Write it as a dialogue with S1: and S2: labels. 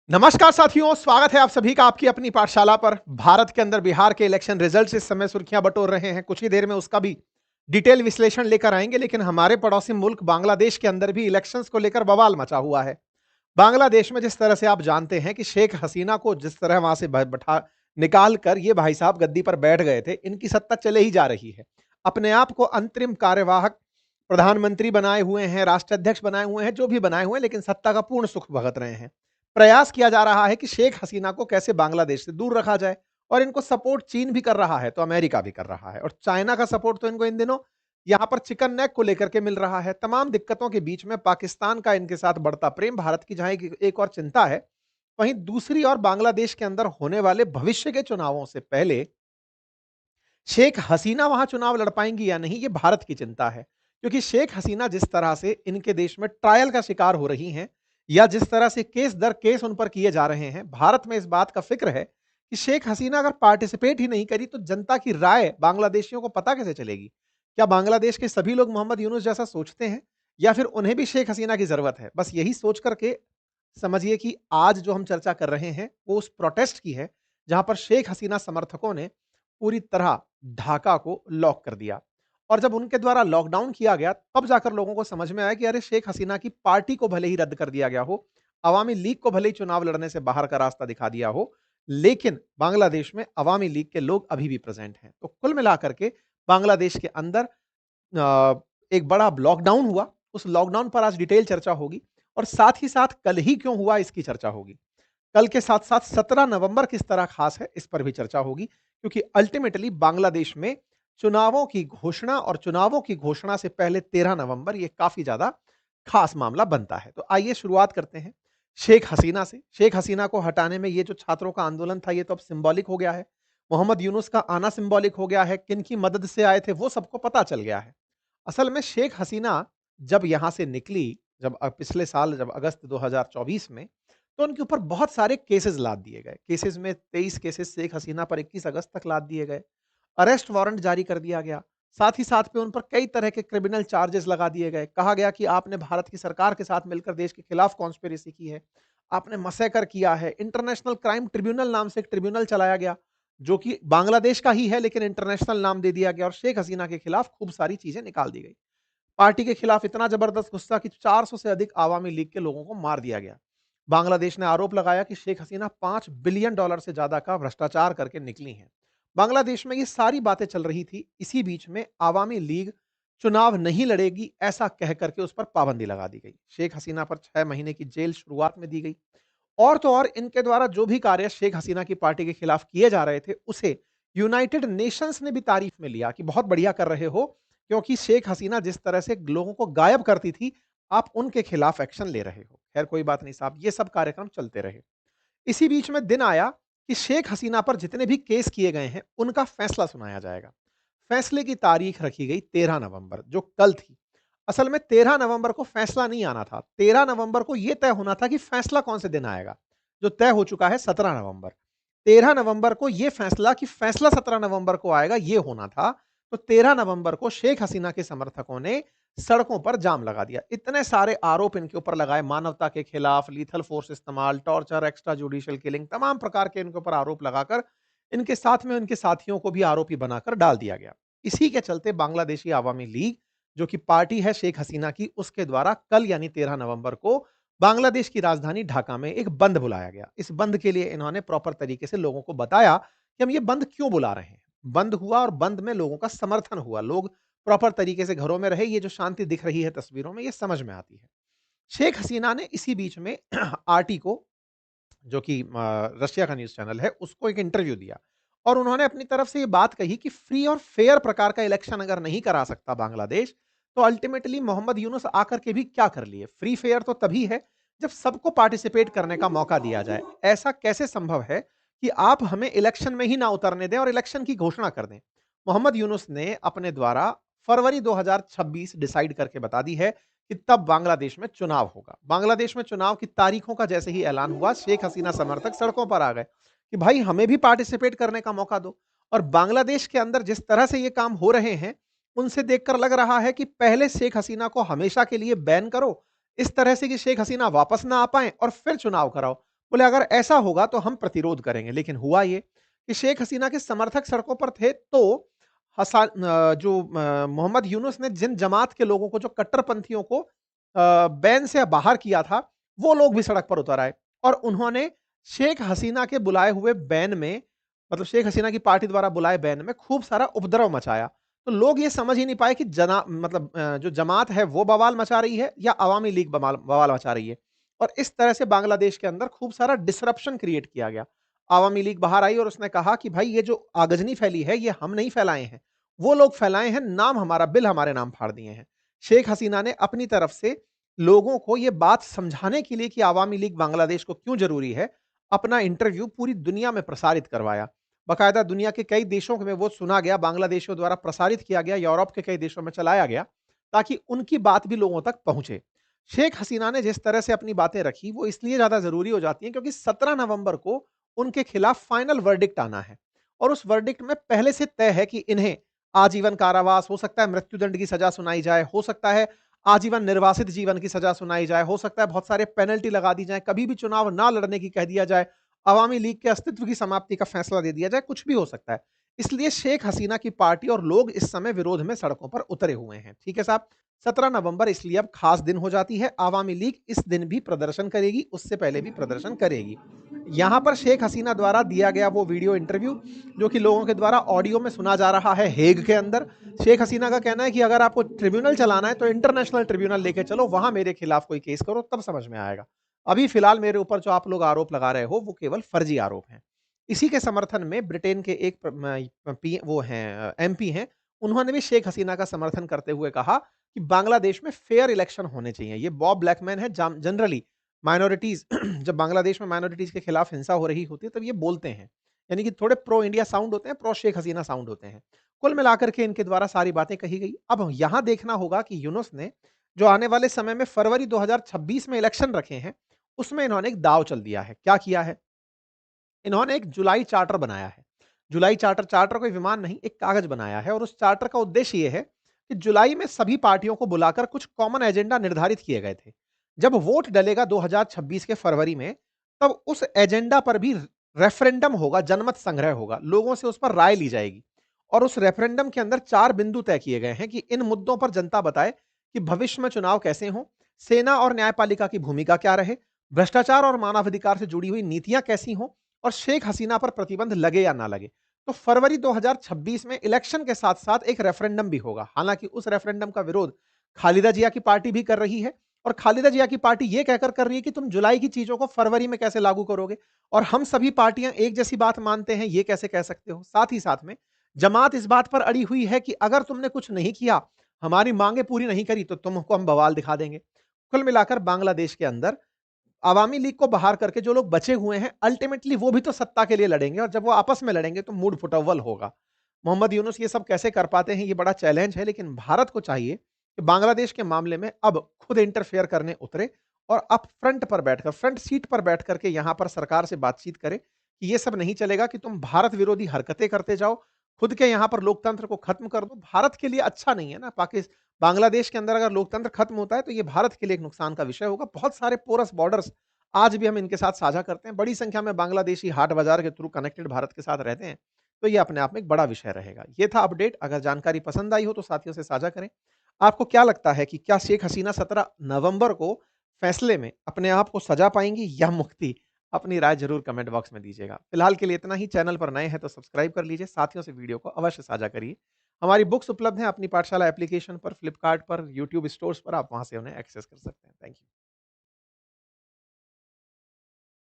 S1: नमस्कार साथियों, स्वागत है आप सभी का आपकी अपनी पाठशाला पर। भारत के अंदर बिहार के इलेक्शन रिजल्ट्स इस समय सुर्खियां बटोर रहे हैं। कुछ ही देर में उसका भी डिटेल विश्लेषण लेकर आएंगे। लेकिन हमारे पड़ोसी मुल्क बांग्लादेश के अंदर भी इलेक्शंस को लेकर बवाल मचा हुआ है। बांग्लादेश में जिस तरह से आप जानते हैं कि शेख हसीना को जिस तरह वहां से बैठा निकाल कर ये भाई साहब गद्दी पर बैठ गए थे, इनकी सत्ता चले ही जा रही है। अपने आप को अंतरिम कार्यवाहक प्रधानमंत्री बनाए हुए हैं, राष्ट्राध्यक्ष बनाए हुए हैं, जो भी बनाए हुए हैं, लेकिन सत्ता का पूर्ण सुख भगत रहे हैं। प्रयास किया जा रहा है कि शेख हसीना को कैसे बांग्लादेश से दूर रखा जाए। और इनको सपोर्ट चीन भी कर रहा है, तो अमेरिका भी कर रहा है, और चाइना का सपोर्ट तो इनको इन दिनों यहां पर चिकन नेक को लेकर के मिल रहा है। तमाम दिक्कतों के बीच में पाकिस्तान का इनके साथ बढ़ता प्रेम, भारत की जहां एक और चिंता है, वहीं दूसरी ओर बांग्लादेश के अंदर होने वाले भविष्य के चुनावों से पहले शेख हसीना वहां चुनाव लड़ पाएंगी या नहीं, ये भारत की चिंता है। क्योंकि शेख हसीना जिस तरह से इनके देश में ट्रायल का शिकार हो रही हैं, या जिस तरह से केस दर केस उन पर किए जा रहे हैं, भारत में इस बात का फिक्र है कि शेख हसीना अगर पार्टिसिपेट ही नहीं करी तो जनता की राय बांग्लादेशियों को पता कैसे चलेगी। क्या बांग्लादेश के सभी लोग मोहम्मद यूनुस जैसा सोचते हैं, या फिर उन्हें भी शेख हसीना की जरूरत है? बस यही सोच करके समझिए कि आज जो हम चर्चा कर रहे हैं वो उस प्रोटेस्ट की है, जहां पर शेख हसीना समर्थकों ने पूरी तरह ढाका को लॉक कर दिया। और जब उनके द्वारा लॉकडाउन किया गया, तब जाकर लोगों को समझ में आया कि अरे, शेख हसीना की पार्टी को भले ही रद्द कर दिया गया हो, अवामी लीग को भले ही चुनाव लड़ने से बाहर का रास्ता दिखा दिया हो, लेकिन बांग्लादेश में अवामी लीग के लोग अभी भी प्रेजेंट हैं। तो कुल मिलाकर के बांग्लादेश के अंदर एक बड़ा लॉकडाउन हुआ। उस लॉकडाउन पर आज डिटेल चर्चा होगी, और साथ ही साथ कल ही क्यों हुआ इसकी चर्चा होगी। कल के साथ साथ 17 नवंबर किस तरह खास है, इस पर भी चर्चा होगी। क्योंकि अल्टीमेटली बांग्लादेश में चुनावों की घोषणा, और चुनावों की घोषणा से पहले 13 नवंबर, ये काफी ज्यादा खास मामला बनता है। तो आइए शुरुआत करते हैं शेख हसीना से। शेख हसीना को हटाने में ये जो छात्रों का आंदोलन था, ये तो अब सिंबॉलिक हो गया है। मोहम्मद यूनुस का आना सिंबॉलिक हो गया है। किन की मदद से आए थे वो सबको पता चल गया है। असल में शेख हसीना जब यहां से निकली, जब पिछले साल जब अगस्त 2024 में, तो उनके ऊपर बहुत सारे केसेस लाद दिए गए। केसेस में 23 केसेस शेख हसीना पर 21 अगस्त तक लाद दिए गए। अरेस्ट वारंट जारी कर दिया गया। साथ ही साथ पे उन पर कई तरह के क्रिमिनल चार्जेस लगा दिए गए। कहा गया कि आपने भारत की सरकार के साथ मिलकर देश के खिलाफ कॉन्स्पिरेसी की है, आपने मसैकर किया है। इंटरनेशनल क्राइम ट्रिब्यूनल नाम से एक ट्रिब्यूनल चलाया गया, जो कि बांग्लादेश का ही है, लेकिन इंटरनेशनल नाम दे दिया गया, और शेख हसीना के खिलाफ खूब सारी चीजें निकाल दी गई। पार्टी के खिलाफ इतना जबरदस्त गुस्सा कि 400 से अधिक आवामी लीग के लोगों को मार दिया गया। बांग्लादेश ने आरोप लगाया कि शेख हसीना $5 बिलियन से ज्यादा का भ्रष्टाचार करके निकली हैं। बांग्लादेश में ये सारी बातें चल रही थी। इसी बीच में आवामी लीग चुनाव नहीं लड़ेगी ऐसा कह करके उस पर पाबंदी लगा दी गई। शेख हसीना पर 6 महीने की जेल शुरुआत में दी गई। और तो और इनके द्वारा जो भी कार्य शेख हसीना की पार्टी के खिलाफ किए जा रहे थे, उसे यूनाइटेड नेशंस ने भी तारीफ में लिया कि बहुत बढ़िया कर रहे हो, क्योंकि शेख हसीना जिस तरह से लोगों को गायब करती थी, आप उनके खिलाफ एक्शन ले रहे हो। खैर कोई बात नहीं साहब, ये सब कार्यक्रम चलते रहे। इसी बीच में दिन आया कि शेख हसीना पर जितने भी केस किए गए हैं, उनका फैसला सुनाया जाएगा। फैसले की तारीख रखी गई 13 नवंबर, जो कल थी। असल में 13 नवंबर को फैसला नहीं आना था। 13 नवंबर को यह तय होना था कि फैसला कौन से दिन आएगा, जो तय हो चुका है 17 नवंबर। 13 नवंबर को यह फैसला कि फैसला 17 नवंबर को आएगा, यह होना था। तो 13 नवंबर को शेख हसीना के समर्थकों ने सड़कों पर जाम लगा दिया। इतने सारे आरोप इनके ऊपर लगाए, मानवता के खिलाफ, लीथल फोर्स इस्तेमाल, टॉर्चर, एक्स्ट्रा जुडिशियल किलिंग, तमाम प्रकार के इनके ऊपर आरोप लगाकर इनके साथ में उनके साथियों को भी आरोपी बनाकर डाल दिया गया। इसी के चलते बांग्लादेशी आवामी लीग, जो कि पार्टी है शेख हसीना की, उसके द्वारा कल यानी 13 नवंबर को बांग्लादेश की राजधानी ढाका में एक बंद बुलाया गया। इस बंद के लिए इन्होंने प्रॉपर तरीके से लोगों को बताया कि हम ये बंद क्यों बुला रहे हैं। बंद हुआ और बंद में लोगों का समर्थन हुआ। लोग प्रॉपर तरीके से घरों में रहे। ये जो शांति दिख रही है तस्वीरों में, ये समझ में आती है। शेख हसीना ने इसी बीच में आरटी को, जो कि रशिया का न्यूज़ चैनल है, उसको एक इंटरव्यू दिया, और उन्होंने अपनी तरफ से ये बात कही कि फ्री और फेयर प्रकार का इलेक्शन अगर नहीं करा सकता बांग्लादेश, तो अल्टीमेटली मोहम्मद यूनुस आकर के भी क्या कर लिए। फ्री फेयर तो तभी है जब सबको पार्टिसिपेट करने का मौका दिया जाए। ऐसा कैसे संभव है कि आप हमें इलेक्शन में ही ना उतरने दें और इलेक्शन की घोषणा कर दें। मोहम्मद यूनुस ने अपने द्वारा फरवरी 2026 डिसाइड करके बता दी है कि तब बांग्लादेश में चुनाव होगा। बांग्लादेश में चुनाव की तारीखों का जैसे ही ऐलान हुआ, शेख हसीना समर्थक सड़कों पर आ गए कि भाई हमें भी पार्टिसिपेट करने का मौका दो। और बांग्लादेश के अंदर जिस तरह से ये काम हो रहे हैं, उनसे देखकर लग रहा है कि पहले शेख हसीना को हमेशा के लिए बैन करो, इस तरह से कि शेख हसीना वापस ना आ पाए, और फिर चुनाव कराओ। बोले अगर ऐसा होगा तो हम प्रतिरोध करेंगे। लेकिन हुआ ये कि शेख हसीना के समर्थक सड़कों पर थे तो मोहम्मद यूनुस ने जिन जमात के लोगों को, जो कट्टरपंथियों को बैन से बाहर किया था, वो लोग भी सड़क पर उतर आए और उन्होंने शेख हसीना के बुलाए हुए बैन में, मतलब शेख हसीना की पार्टी द्वारा बुलाए बैन में खूब सारा उपद्रव मचाया। तो लोग ये समझ ही नहीं पाए कि जो जमात है वो बवाल मचा रही है या अवामी लीग बवाल बवाल मचा रही है। और इस तरह से बांग्लादेश के अंदर खूब सारा डिसरप्शन क्रिएट किया गया। अवामी लीग बाहर आई और उसने कहा कि भाई ये जो आगजनी फैली है ये हम नहीं फैलाए हैं, वो लोग फैलाए हैं, नाम हमारा, बिल हमारे नाम फाड़ दिए हैं। शेख हसीना ने अपनी तरफ से लोगों को ये बात समझाने के लिए कि अवामी लीग बांग्लादेश को क्यों जरूरी है, अपना इंटरव्यू पूरी दुनिया में प्रसारित करवाया। बाकायदा दुनिया के कई देशों में वो सुना गया, बांग्लादेशियों द्वारा प्रसारित किया गया, यूरोप के कई देशों में चलाया गया ताकि उनकी बात भी लोगों तक पहुंचे। शेख हसीना ने जिस तरह से अपनी बातें रखी वो इसलिए ज्यादा जरूरी हो जाती हैं क्योंकि 17 नवंबर को उनके खिलाफ फाइनल वर्डिक्ट आना है और उस वर्डिक्ट में पहले से तय है कि इन्हें आजीवन कारावास, हो सकता है मृत्युदंड की सजा सुनाई जाए, हो सकता है आजीवन निर्वासित जीवन की सजा सुनाई जाए, हो सकता है बहुत सारे पेनल्टी लगा दी जाए, कभी भी चुनाव ना लड़ने की कह दिया जाए, अवामी लीग के अस्तित्व की समाप्ति का फैसला दे दिया जाए, कुछ भी हो सकता है। इसलिए शेख हसीना की पार्टी और लोग इस समय विरोध में सड़कों पर उतरे हुए हैं। ठीक है साहब, 17 नवंबर इसलिए अब खास दिन हो जाती है। आवामी लीग इस दिन भी प्रदर्शन करेगी, उससे पहले भी प्रदर्शन करेगी। यहां पर शेख हसीना द्वारा दिया गया वो वीडियो इंटरव्यू जो कि लोगों के द्वारा ऑडियो में सुना जा रहा है हेग के अंदर। शेख हसीना का कहना है कि अगर आपको ट्रिब्यूनल चलाना है तो इंटरनेशनल ट्रिब्यूनल लेके चलो, वहां मेरे खिलाफ कोई केस करो, तब समझ में आएगा। अभी फिलहाल मेरे ऊपर जो आप लोग आरोप लगा रहे हो वो केवल फर्जी आरोप हैं। इसी के समर्थन में ब्रिटेन के एक वो हैं एमपी हैं, उन्होंने भी शेख हसीना का समर्थन करते हुए कहा कि बांग्लादेश में फेयर इलेक्शन होने चाहिए। ये बॉब ब्लैकमैन है, जनरली माइनॉरिटीज जब बांग्लादेश में माइनॉरिटीज के खिलाफ हिंसा हो रही होती है तब ये बोलते हैं, यानी कि थोड़े प्रो इंडिया साउंड होते हैं, प्रो शेख हसीना साउंड होते हैं। कुल मिलाकर के इनके द्वारा सारी बातें कही गई। अब यहां देखना होगा कि यूनुस ने जो आने वाले समय में फरवरी 2026 में इलेक्शन रखे हैं, उसमें इन्होंने एक दाव चल दिया है। क्या किया है? इन्होंने एक जुलाई चार्टर बनाया है। जुलाई चार्टर, चार्टर कोई विमान नहीं, एक कागज बनाया है और उस चार्टर का उद्देश्य यह है कि जुलाई में सभी पार्टियों को बुलाकर कुछ कॉमन एजेंडा निर्धारित किए गए थे। जब वोट डलेगा 2026 के फरवरी में, तब उस एजेंडा पर भी रेफरेंडम होगा, जनमत संग्रह होगा, लोगों से उस पर राय ली जाएगी और उस रेफरेंडम के अंदर 4 बिंदु तय किए गए हैं कि इन मुद्दों पर जनता बताए कि भविष्य में चुनाव कैसे हों, सेना और न्यायपालिका की भूमिका क्या रहे, भ्रष्टाचार और मानवाधिकार से जुड़ी हुई नीतियां कैसी हों और शेख हसीना पर प्रतिबंध लगे या ना लगे। तो फरवरी 2026 में इलेक्शन के साथ साथ एक रेफरेंडम भी होगा। हालांकि उस रेफरेंडम का विरोध खालिदा जिया की पार्टी भी कर रही है और खालिदा जिया की पार्टी यह कहकर कर रही है कि तुम जुलाई की चीजों को फरवरी में कैसे लागू करोगे, और हम सभी पार्टियां एक जैसी बात मानते हैं, ये कैसे कह सकते हो। साथ ही साथ में जमात इस बात पर अड़ी हुई है कि अगर तुमने कुछ नहीं किया, हमारी मांगे पूरी नहीं करी, तो तुमको हम बवाल दिखा देंगे। कुल मिलाकर बांग्लादेश के अंदर अवामी लीग को बाहर करके जो लोग बचे हुए हैं, अल्टीमेटली वो भी तो सत्ता के लिए लड़ेंगे और जब वो आपस में लड़ेंगे तो मूड फुटअव्वल होगा। मोहम्मद यूनुस ये सब कैसे कर पाते हैं, ये बड़ा चैलेंज है, लेकिन भारत को चाहिए कि बांग्लादेश के मामले में अब खुद इंटरफेयर करने उतरे और अब फ्रंट पर बैठकर, फ्रंट सीट पर बैठ करके यहां पर सरकार से बातचीत करे कि ये सब नहीं चलेगा कि तुम भारत विरोधी हरकतें करते जाओ, खुद के यहां पर लोकतंत्र को खत्म कर दो। भारत के लिए अच्छा नहीं है ना। पाकिस्तान, बांग्लादेश के अंदर अगर लोकतंत्र खत्म होता है तो ये भारत के लिए एक नुकसान का विषय होगा। बहुत सारे पोरस बॉर्डर्स आज भी हम इनके साथ साझा करते हैं, बड़ी संख्या में बांग्लादेशी हाट बाजार के थ्रू कनेक्टेड भारत के साथ रहते हैं, तो ये अपने आप में एक बड़ा विषय रहेगा। ये था अपडेट। अगर जानकारी पसंद आई हो तो साथियों से साझा करें। आपको क्या लगता है कि क्या शेख हसीना 17 नवंबर को फैसले में अपने आप को सजा पाएंगी या मुक्ति? अपनी राय जरूर कमेंट बॉक्स में दीजिएगा। फिलहाल के लिए इतना ही। चैनल पर नए हैं तो सब्सक्राइब कर लीजिए, साथियों से वीडियो को अवश्य साझा करिए। हमारी बुक्स उपलब्ध हैं अपनी पाठशाला एप्लीकेशन पर, फ्लिपकार्ट पर, यूट्यूब स्टोर्स पर, आप वहां से उन्हें एक्सेस कर सकते हैं। Thank you.